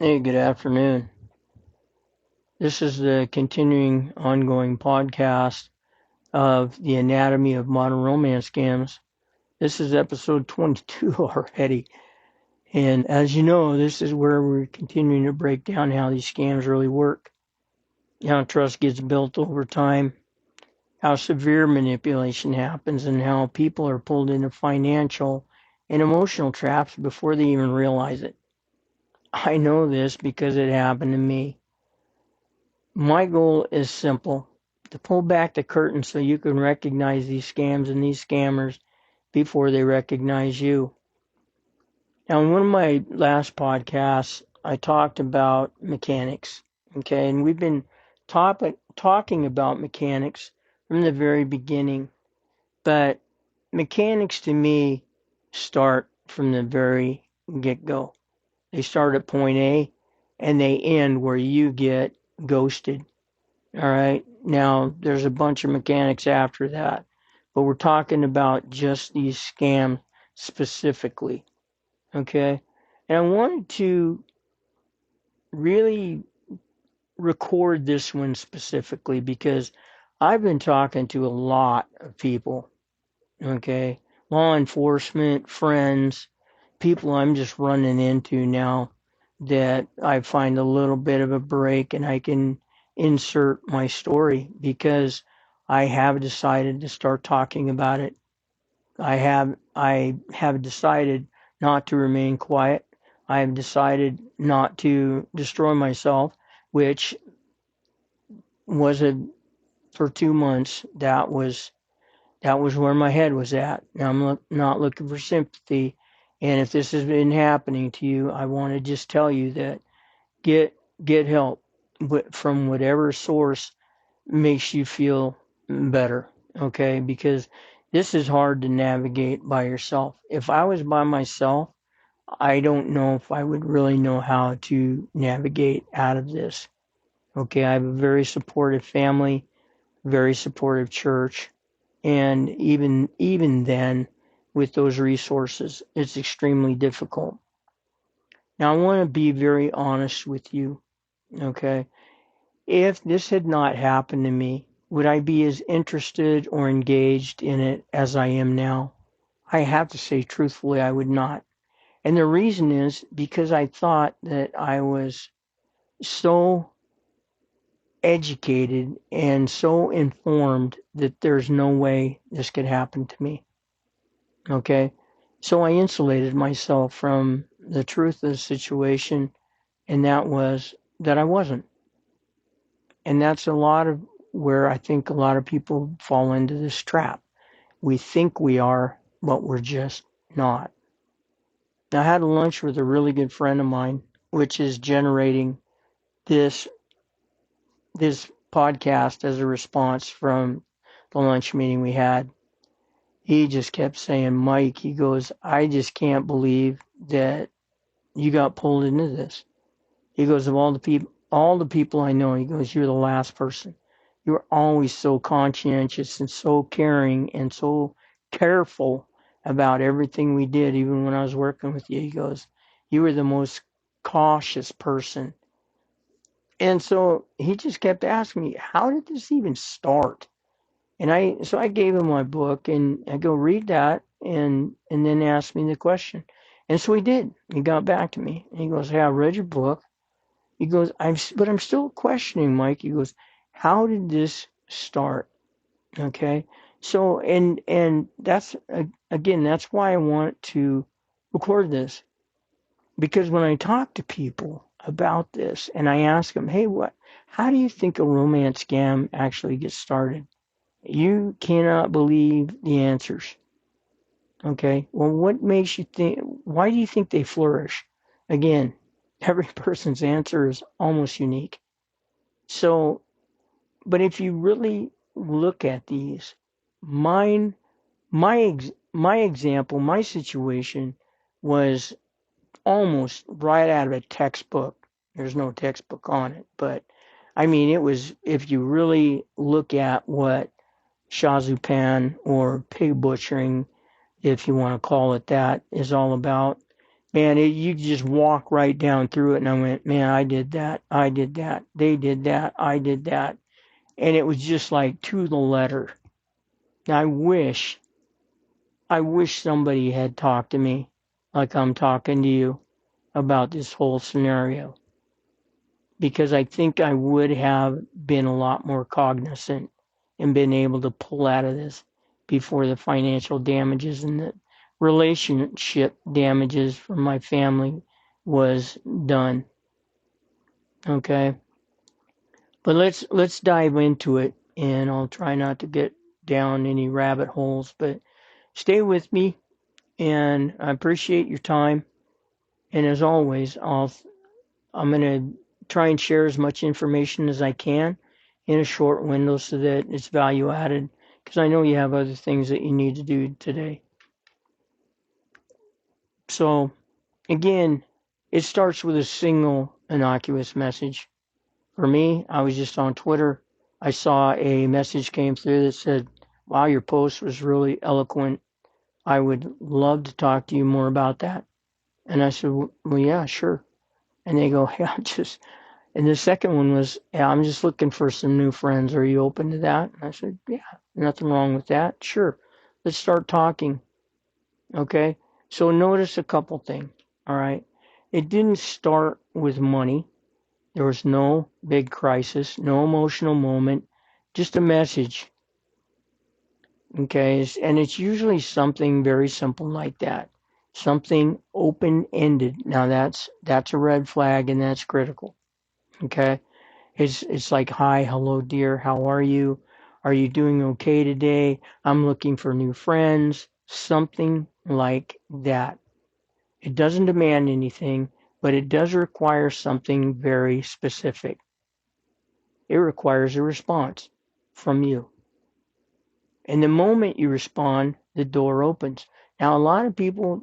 Hey, good afternoon. This is the continuing ongoing podcast of the anatomy of modern romance scams. This is episode 22 already. And as you know, this is where we're continuing to break down how these scams really work, how trust gets built over time, how severe manipulation happens, and how people are pulled into financial and emotional traps before they even realize it. I know this because it happened to me. My goal is simple: to pull back the curtain so you can recognize these scams and these scammers before they recognize you. Now, in one of my last podcasts, I talked about mechanics. Okay, and we've been talking about mechanics from the very beginning, but mechanics to me start from the very get go. They start at point A and they end where you get ghosted. All right. Now, there's a bunch of mechanics after that, but we're talking about just these scams specifically. Okay. And I wanted to really record this one specifically because I've been talking to a lot of people. Okay. Law enforcement, friends, people I'm just running into now that I find a little bit of a break and I can insert my story because I have decided to start talking about it. I have decided not to remain quiet. I have decided not to destroy myself, which was a for 2 months. That was where my head was at. Now I'm not looking for sympathy, and if this has been happening to you, I want to just tell you that get get help from whatever source makes you feel better. Okay, because this is hard to navigate by yourself. If I was by myself, I don't know if I would really know how to navigate out of this. Okay, I have a very supportive family, very supportive church, and even then, with those resources, it's extremely difficult. Now, I want to be very honest with you, okay? If this had not happened to me, would I be as interested or engaged in it as I am now? I have to say truthfully, I would not. And the reason is because I thought that I was so educated and so informed that there's no way this could happen to me. Okay. So I insulated myself from the truth of the situation, and that was that I wasn't. And that's a lot of where I think a lot of people fall into this trap. We think we are, but we're just not. Now, I had lunch with a really good friend of mine, which is generating this this podcast as a response from the lunch meeting we had. He just kept saying, Mike, he goes, I just can't believe that you got pulled into this. He goes, of all the people I know, he goes, you're the last person. You were always so conscientious and so caring and so careful about everything we did, even when I was working with you. He goes, you were the most cautious person. And so he just kept asking me, how did this even start? And I gave him my book and I go read that and then asked me the question. And so he did. He got back to me. And he goes, hey, I read your book. He goes, but I'm still questioning, Mike. He goes, how did this start? Okay. So, and that's, again, that's why I want to record this, because when I talk to people about this and I ask them, hey, how do you think a romance scam actually gets started? You cannot believe the answers. Okay. Well, what makes you think, why do you think they flourish? Again, every person's answer is almost unique. So, but if you really look at these, mine, my example, my situation was almost right out of a textbook. There's no textbook on it, but I mean, it was, if you really look at what Shazupan or pig butchering, if you want to call it that, is all about, Man, you just walk right down through it. And I went, man, I did that. I did that. They did that. I did that. And it was just like to the letter. I wish somebody had talked to me like I'm talking to you about this whole scenario, because I think I would have been a lot more cognizant and been able to pull out of this before the financial damages and the relationship damages from my family was done. Okay. But let's dive into it, and I'll try not to get down any rabbit holes, but stay with me, and I appreciate your time. And as always, I'm going to try and share as much information as I can in a short window so that it's value added, because I know you have other things that you need to do today. So again, it starts with a single innocuous message. For me, I was just on Twitter. I saw a message came through that said, wow, your post was really eloquent. I would love to talk to you more about that. And I said, well, yeah, sure. And they go, yeah, and the second one was, yeah, I'm just looking for some new friends. Are you open to that? And I said, yeah, nothing wrong with that. Sure. Let's start talking. Okay. So notice a couple things. All right. It didn't start with money. There was no big crisis, no emotional moment, just a message. Okay. And it's usually something very simple like that. Something open-ended. Now that's a red flag, and that's critical. Okay. It's like, hi, hello, dear, how are you? Are you doing okay today? I'm looking for new friends. Something like that. It doesn't demand anything, but it does require something very specific. It requires a response from you. And the moment you respond, the door opens. Now, a lot of people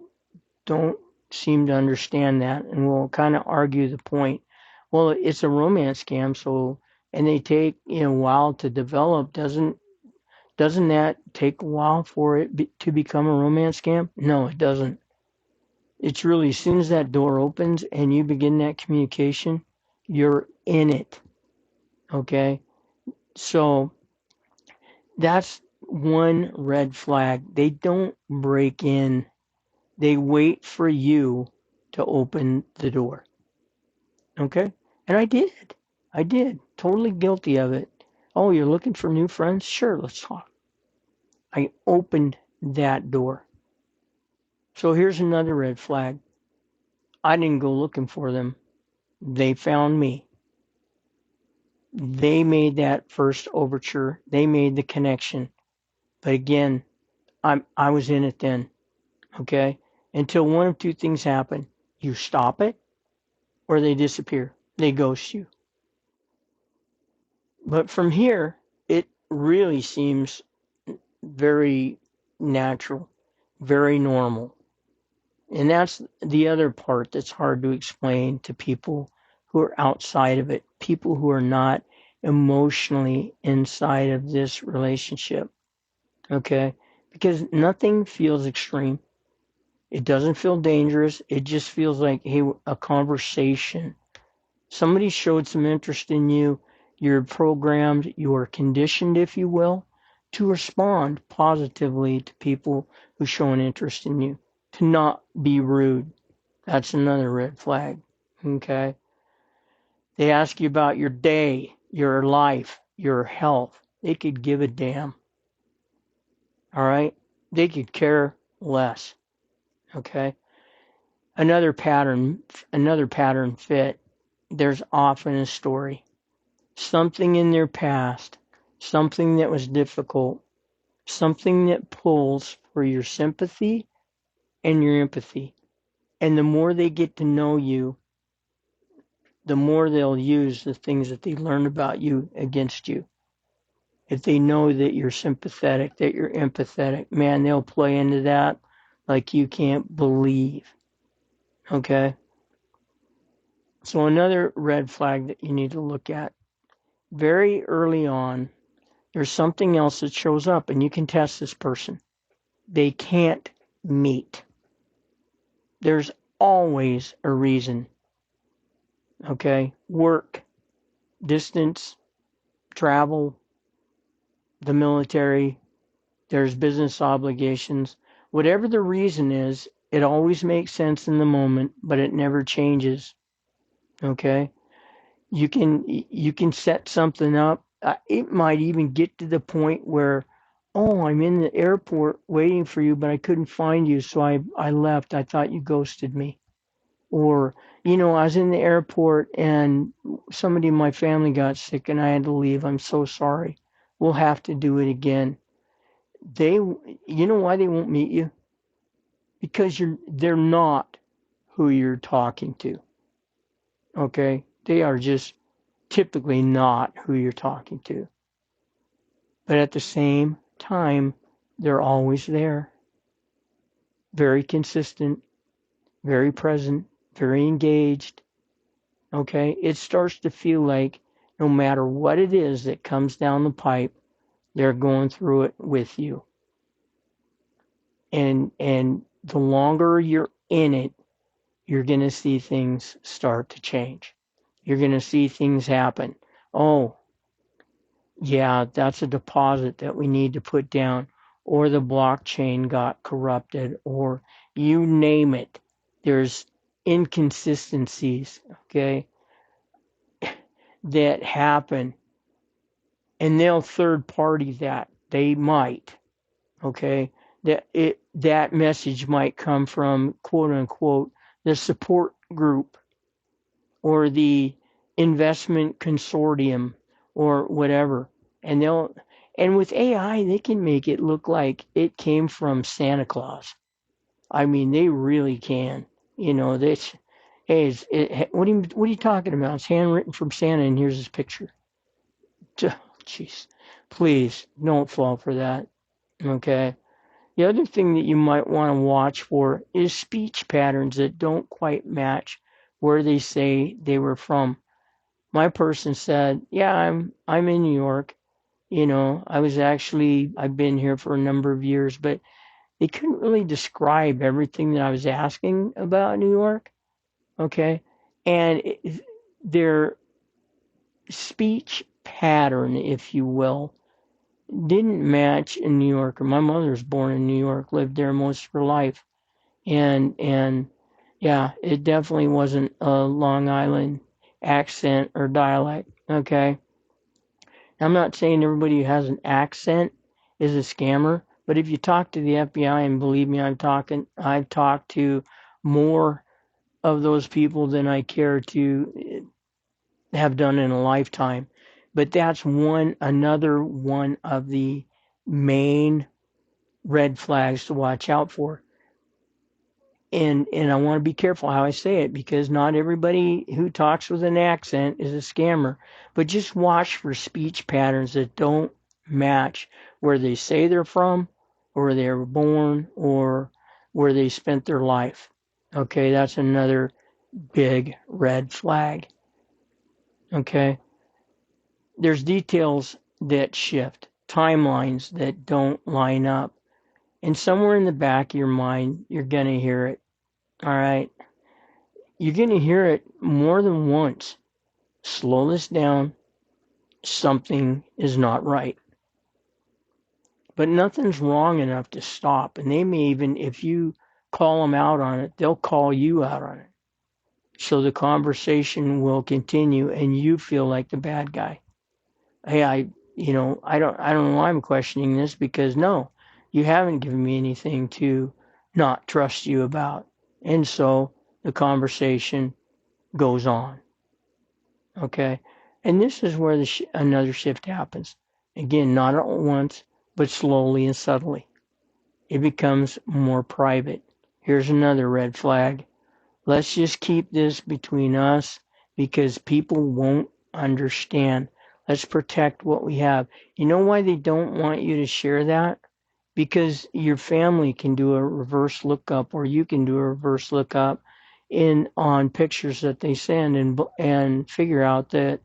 don't seem to understand that and will kind of argue the point. Well, it's a romance scam, so, and they take a while to develop. Doesn't that take a while for it to become a romance scam? No, it doesn't. It's really, as soon as that door opens and you begin that communication, you're in it. Okay, so that's one red flag. They don't break in. They wait for you to open the door. Okay? And I did. I did. Totally guilty of it. Oh, you're looking for new friends? Sure, let's talk. I opened that door. So here's another red flag. I didn't go looking for them. They found me. They made that first overture. They made the connection. But again, I was in it then. Okay? Until one of two things happen. You stop it, or they disappear. They ghost you. But from here, it really seems very natural, very normal. And that's the other part that's hard to explain to people who are outside of it, people who are not emotionally inside of this relationship. Okay? Because nothing feels extreme. It doesn't feel dangerous. It just feels like, hey, a conversation. Somebody showed some interest in you. You're programmed, you are conditioned, if you will, to respond positively to people who show an interest in you, to not be rude. That's another red flag. Okay. They ask you about your day, your life, your health. They could give a damn. All right. They could care less. Okay. Another pattern fit. There's often a story. Something in their past, something that was difficult, something that pulls for your sympathy and your empathy. And the more they get to know you, the more they'll use the things that they learned about you against you. If they know that you're sympathetic, that you're empathetic, man, they'll play into that like you can't believe. Okay? So another red flag that you need to look at. Very early on, there's something else that shows up, and you can test this person. They can't meet. There's always a reason. Okay? Work, distance, travel, the military, there's business obligations. Whatever the reason is, it always makes sense in the moment, but it never changes. Okay? You can set something up. It might even get to the point where, oh, I'm in the airport waiting for you, but I couldn't find you, so I left. I thought you ghosted me. Or, I was in the airport and somebody in my family got sick and I had to leave. I'm so sorry. We'll have to do it again. You know why they won't meet you? Because they're not who you're talking to. Okay? They are just typically not who you're talking to. But at the same time, they're always there. Very consistent, very present, very engaged. Okay? It starts to feel like no matter what it is that comes down the pipe, they're going through it with you. And the longer you're in it, you're going to see things start to change. You're going to see things happen. Oh, yeah, that's a deposit that we need to put down, or the blockchain got corrupted, or you name it. There's inconsistencies, okay, that happen, and they'll third party that. They might, okay, that message might come from quote unquote the support group or the investment consortium or whatever. And with AI, they can make it look like it came from Santa Claus. I mean, they really can. This, hey, what are you talking about? It's handwritten from Santa, and here's his picture. Jeez, please don't fall for that. Okay. The other thing that you might want to watch for is speech patterns that don't quite match where they say they were from. My person said, "Yeah, I'm in New York. I've been here for a number of years, but they couldn't really describe everything that I was asking about New York." Okay. And their speech pattern, if you will, didn't match in New York. My mother was born in New York, lived there most of her life. And yeah, it definitely wasn't a Long Island accent or dialect. Okay. I'm not saying everybody who has an accent is a scammer, but if you talk to the FBI, and believe me, I've talked to more of those people than I care to have done in a lifetime. But that's another one of the main red flags to watch out for. And I want to be careful how I say it because not everybody who talks with an accent is a scammer. But just watch for speech patterns that don't match where they say they're from, or where they were born, or where they spent their life. Okay, that's another big red flag. Okay, there's details that shift, timelines that don't line up, and somewhere in the back of your mind, you're gonna hear it. All right. You're going to hear it more than once. Slow this down. Something is not right. But nothing's wrong enough to stop. And they may even, if you call them out on it, they'll call you out on it. So the conversation will continue and you feel like the bad guy. Hey, I don't know why I'm questioning this because no, you haven't given me anything to not trust you about. And so the conversation goes on. Okay. And this is where another shift happens. Again, not at once, but slowly and subtly. It becomes more private. Here's another red flag. Let's just keep this between us because people won't understand. Let's protect what we have. You know why they don't want you to share that? Because your family can do a reverse lookup, or you can do a reverse lookup on pictures that they send and figure out that,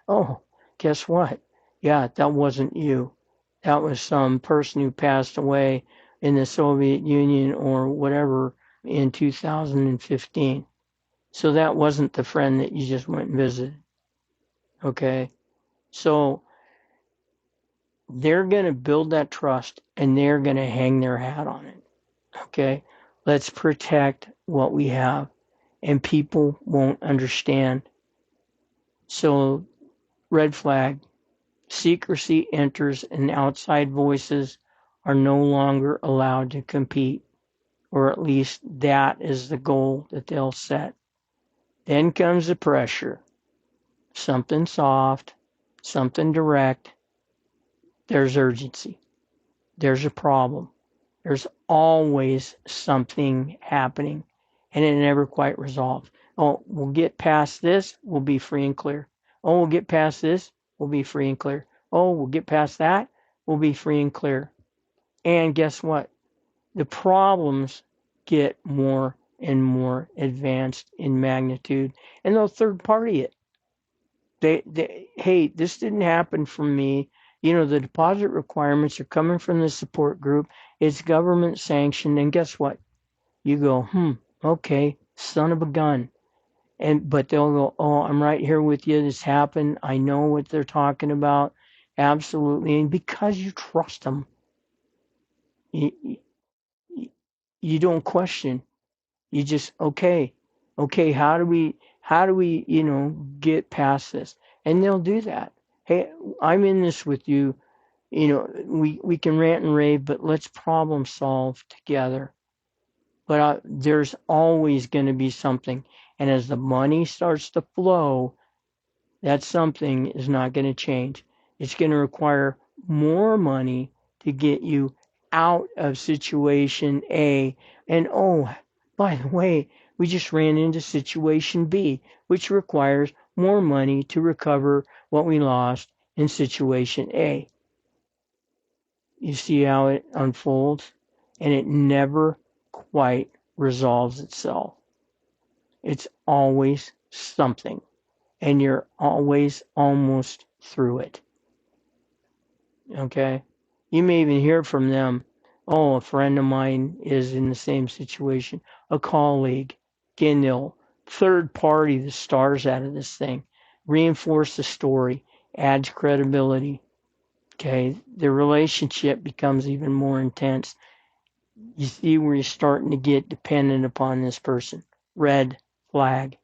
oh, guess what? Yeah, that wasn't you. That was some person who passed away in the Soviet Union or whatever in 2015. So that wasn't the friend that you just went and visited. Okay. So they're going to build that trust and they're going to hang their hat on it. Okay. Let's protect what we have, and people won't understand. So, red flag, secrecy enters and outside voices are no longer allowed to compete, or at least that is the goal that they'll set. Then comes the pressure. Something soft, something direct. There's urgency. There's a problem. There's always something happening, and it never quite resolves. Oh, we'll get past this, we'll be free and clear. Oh, we'll get past this, we'll be free and clear. Oh, we'll get past that, we'll be free and clear. And guess what? The problems get more and more advanced in magnitude, and they'll third party it. Hey, this didn't happen for me. You know, the deposit requirements are coming from the support group. It's government sanctioned. And guess what? You go, okay, son of a gun. But they'll go, oh, I'm right here with you. This happened. I know what they're talking about. Absolutely. And because you trust them, you, you don't question. You just, okay, how do we, get past this? And they'll do that. Hey, I'm in this with you. You know, we can rant and rave, but let's problem solve together. But there's always going to be something. And as the money starts to flow, that something is not going to change. It's going to require more money to get you out of situation A. And oh, by the way, we just ran into situation B, which requires more money to recover what we lost in situation A. You see how it unfolds? And it never quite resolves itself. It's always something, and you're always almost through it. Okay? You may even hear from them, oh, a friend of mine is in the same situation, a colleague. Again, they'll third party the stars out of this thing, reinforce the story, adds credibility. Okay? The relationship becomes even more intense. You see where you're starting to get dependent upon this person. Red flag.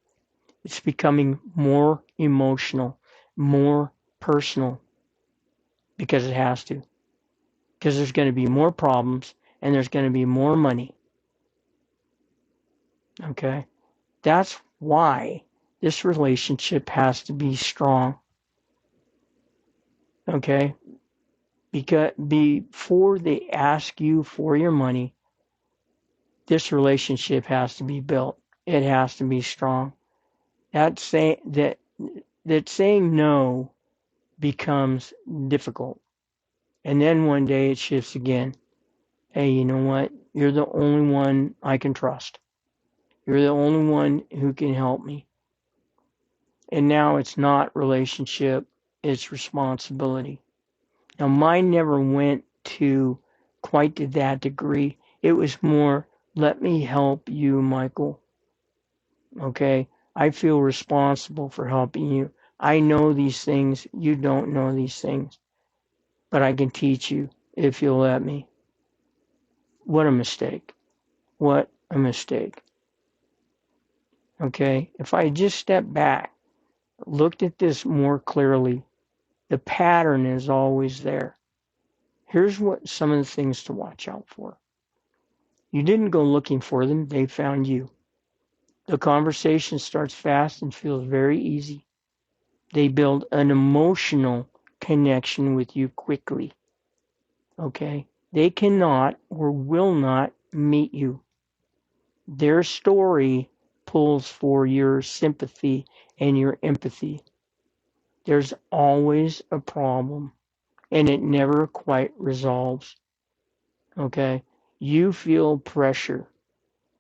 It's becoming more emotional, more personal, because it has to. Because there's going to be more problems and there's going to be more money. Okay? That's why this relationship has to be strong. Okay? Because before they ask you for your money, this relationship has to be built. It has to be strong. That saying no becomes difficult. And then one day it shifts again. Hey, you know what? You're the only one I can trust. You're the only one who can help me. And now it's not relationship, it's responsibility. Now mine never went to quite to that degree. It was more, let me help you, Michael. Okay? I feel responsible for helping you. I know these things. You don't know these things. But I can teach you if you'll let me. What a mistake. What a mistake. Okay? If I just stepped back, looked at this more clearly, the pattern is always there. Here's what some of the things to watch out for. You didn't go looking for them, they found you. The conversation starts fast and feels very easy. They build an emotional connection with you quickly. Okay? They cannot or will not meet you. Their story pulls for your sympathy and your empathy. There's always a problem, and it never quite resolves. Okay? You feel pressure,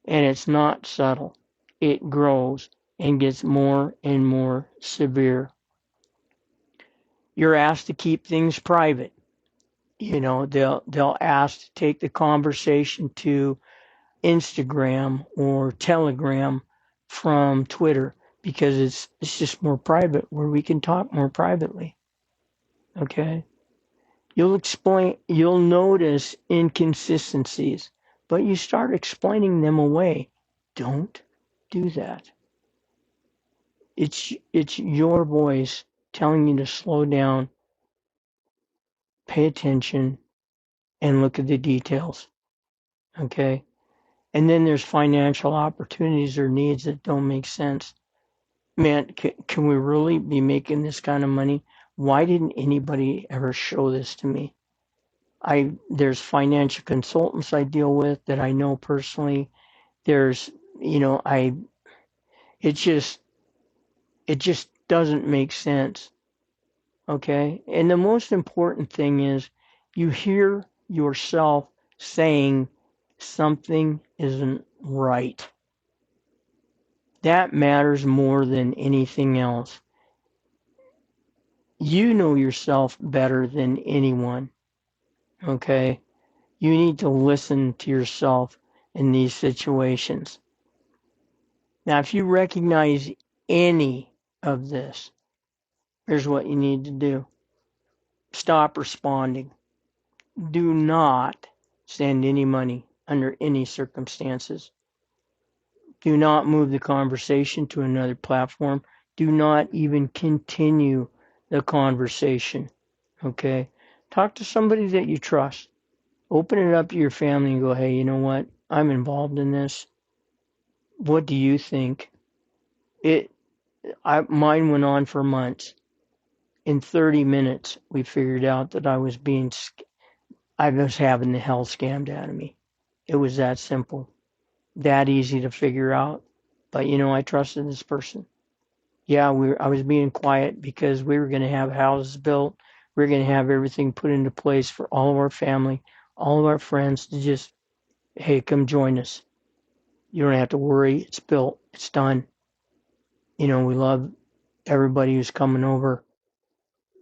and it's not subtle. It grows and gets more and more severe. You're asked to keep things private. You know, they'll ask to take the conversation to Instagram or Telegram from Twitter, because it's just more private, where we can talk more privately. Okay? You'll notice inconsistencies, but you start explaining them away. Don't do that. It's your voice telling you to slow down, pay attention, and look at the details. Okay? And then there's financial opportunities or needs that don't make sense. Man, can we really be making this kind of money? Why didn't anybody ever show this to me? There's financial consultants I deal with that I know personally. There's, you know, it just it just doesn't make sense. Okay? And the most important thing is you hear yourself saying something isn't right. That matters more than anything else. You know yourself better than anyone. Okay? You need to listen to yourself in these situations. Now, if you recognize any of this, here's what you need to do. Stop responding. Do not send any money under any circumstances. Do not move the conversation to another platform. Do not even continue the conversation. Okay? Talk to somebody that you trust. Open it up to your family and go, hey, you know what? I'm involved in this. What do you think? Mine went on for months. In 30 minutes, we figured out that I was having the hell scammed out of me. It was that simple, that easy to figure out. But you know, I trusted this person. Yeah, I was being quiet because we were going to have houses built. We were going to have everything put into place for all of our family, all of our friends to just, hey, come join us. You don't have to worry. It's built. It's done. You know, we love everybody who's coming over.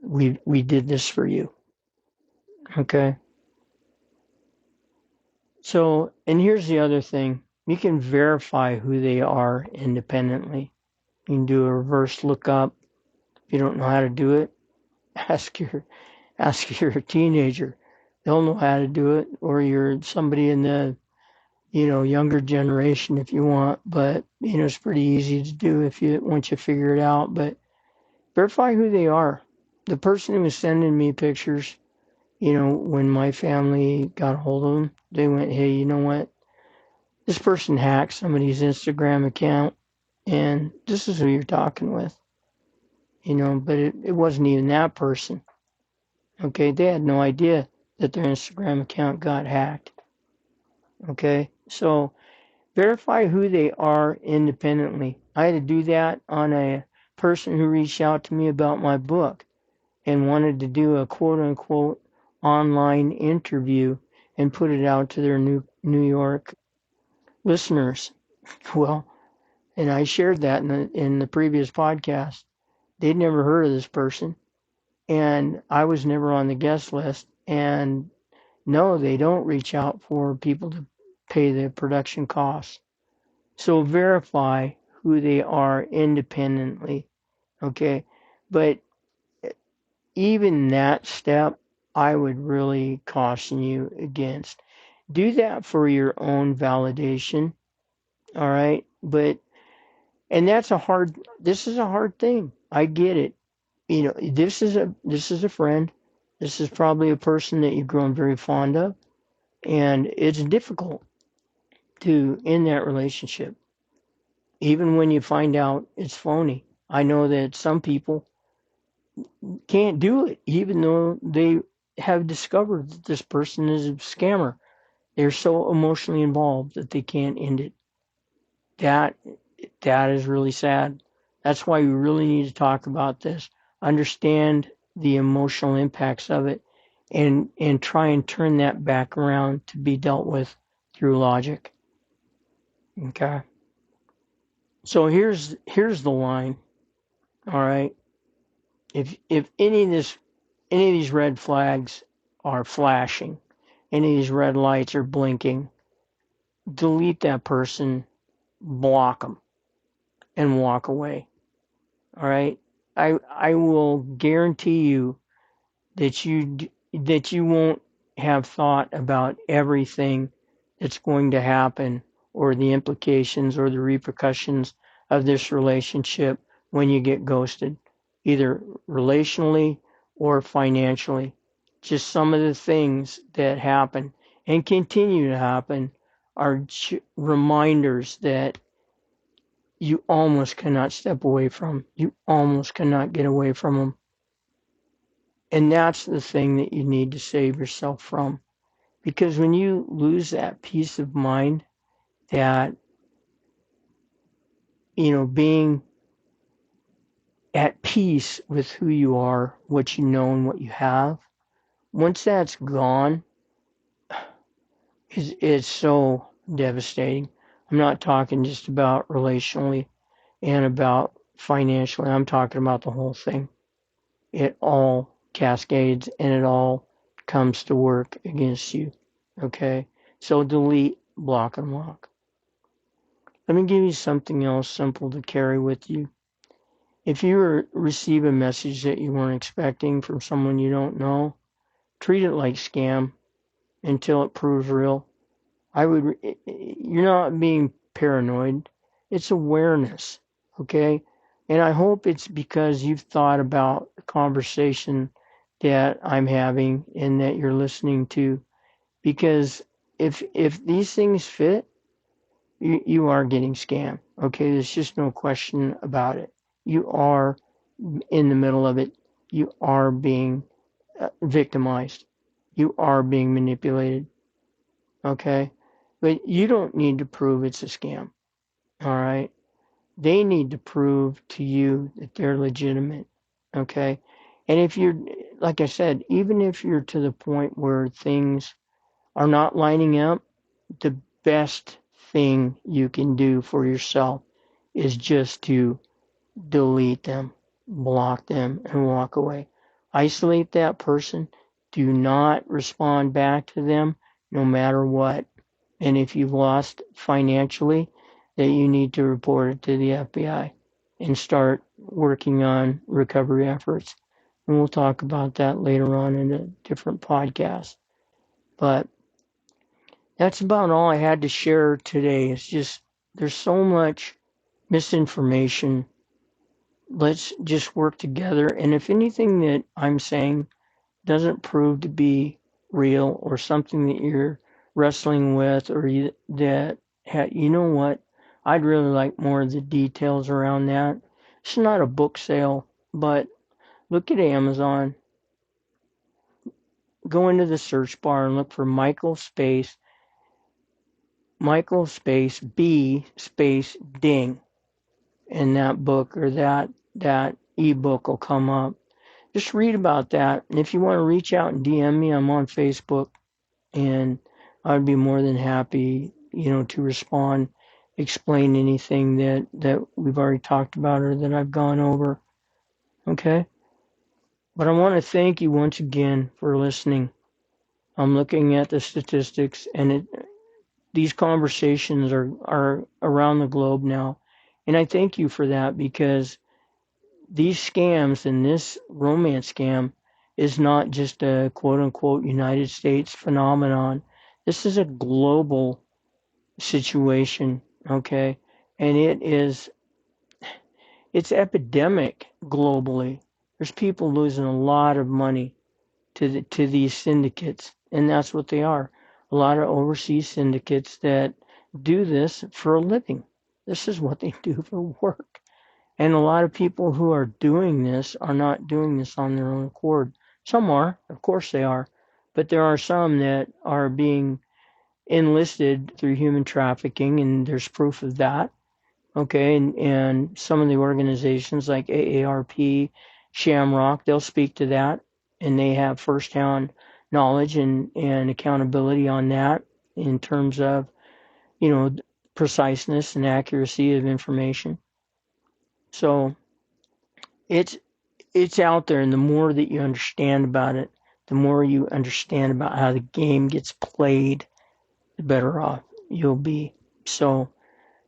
We did this for you. Okay. So, and here's the other thing. You can verify who they are independently. You can do a reverse lookup. If you don't know how to do it, ask your teenager. They'll know how to do it, or you're somebody in the, you know, younger generation if you want. But you know, it's pretty easy to do once you figure it out. But verify who they are. The person who was sending me pictures, you know, when my family got a hold of them, they went, hey, you know what? This person hacked somebody's Instagram account, and this is who you're talking with. You know, but it wasn't even that person. Okay, they had no idea that their Instagram account got hacked. Okay, so verify who they are independently. I had to do that on a person who reached out to me about my book and wanted to do a quote unquote online interview and put it out to their New York listeners. Well, and I shared that in the previous podcast. They'd never heard of this person, and I was never on the guest list. And no, they don't reach out for people to pay the production costs. So verify who they are independently. Okay, but even that step, I would really caution you against. Do that for your own validation. All right, but and this is a hard thing. I get it. You know, this is a friend. This is probably a person that you've grown very fond of, and it's difficult to end that relationship, even when you find out it's phony. I know that some people can't do it, even though they have discovered that this person is a scammer. They're so emotionally involved that they can't end it. That that is really sad. That's why we really need to talk about this, understand the emotional impacts of it, and try and turn that back around to be dealt with through logic. Okay. So here's the line. All right. If any of these red flags are flashing, any of these red lights are blinking, delete that person, block them, and walk away. All right. I will guarantee you that you won't have thought about everything that's going to happen or the implications or the repercussions of this relationship when you get ghosted, either relationally or financially. Just some of the things that happen and continue to happen are reminders that you almost cannot step away from. You almost cannot get away from them. And that's the thing that you need to save yourself from. Because when you lose that peace of mind, that, being at peace with who you are, what you know, and what you have, once that's gone, it's so devastating. I'm not talking just about relationally and about financially. I'm talking about the whole thing. It all cascades and it all comes to work against you. Okay? So delete, block, and lock. Let me give you something else simple to carry with you. If you receive a message that you weren't expecting from someone you don't know, treat it like scam until it proves real. You're not being paranoid. It's awareness. Okay? And I hope it's because you've thought about the conversation that I'm having and that you're listening to. Because if these things fit, you are getting scammed. Okay, there's just no question about it. You are in the middle of it. You are being victimized. You are being manipulated. Okay, but you don't need to prove it's a scam. All right, they need to prove to you that they're legitimate. Okay, and if you're, like I said, even if you're to the point where things are not lining up, the best thing you can do for yourself is just to delete them, block them, and walk away. Isolate that person. Do not respond back to them no matter what. And if you've lost financially, that you need to report it to the FBI and start working on recovery efforts. And we'll talk about that later on in a different podcast. But that's about all I had to share today. It's just, there's so much misinformation. Let's just work together. And if anything that I'm saying doesn't prove to be real or something that you're wrestling with or you know what? I'd really like more of the details around that. It's not a book sale, but look at Amazon. Go into the search bar and look for Michael space B space ding, and that book or that ebook will come up. Just read about that, and if you want to reach out and DM me, I'm on Facebook, and I'd be more than happy, to respond, explain anything that we've already talked about or that I've gone over. Okay, but I want to thank you once again for listening. I'm looking at the statistics, and these conversations are around the globe now. And I thank you for that, because these scams and this romance scam is not just a quote unquote United States phenomenon. This is a global situation, okay? And it's epidemic globally. There's people losing a lot of money to these syndicates, and that's what they are. A lot of overseas syndicates that do this for a living. This is what they do for work. And a lot of people who are doing this are not doing this on their own accord. Some are, of course they are, but there are some that are being enlisted through human trafficking, and there's proof of that. Okay, and some of the organizations like AARP, Shamrock, they'll speak to that, and they have firsthand knowledge and accountability on that in terms of, preciseness and accuracy of information. So it's it's out there, and the more that you understand about it, the more you understand about how the game gets played, the better off you'll be. So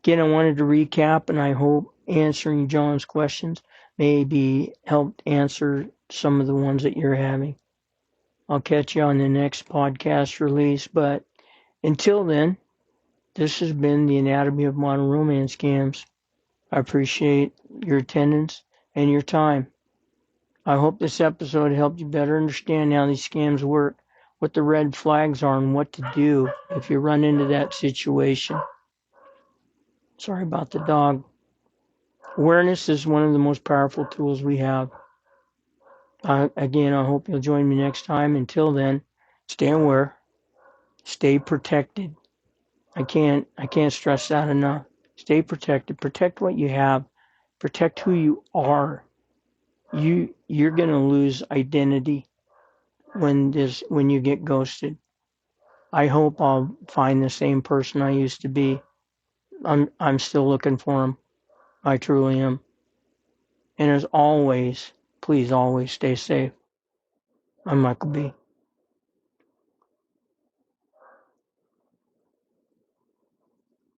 again, I wanted to recap, and I hope answering John's questions maybe helped answer some of the ones that you're having. I'll catch you on the next podcast release, but until then, this has been the Anatomy of Modern Romance Scams. I appreciate your attendance and your time. I hope this episode helped you better understand how these scams work, what the red flags are, and what to do if you run into that situation. Sorry about the dog. Awareness is one of the most powerful tools we have. Again, I hope you'll join me next time. Until then, stay aware, stay protected. I can't stress that enough. Stay protected. Protect what you have. Protect who you are. You're gonna lose identity when you get ghosted. I hope I'll find the same person I used to be. I'm still looking for him. I truly am. And as always, please always stay safe. I'm Michael B.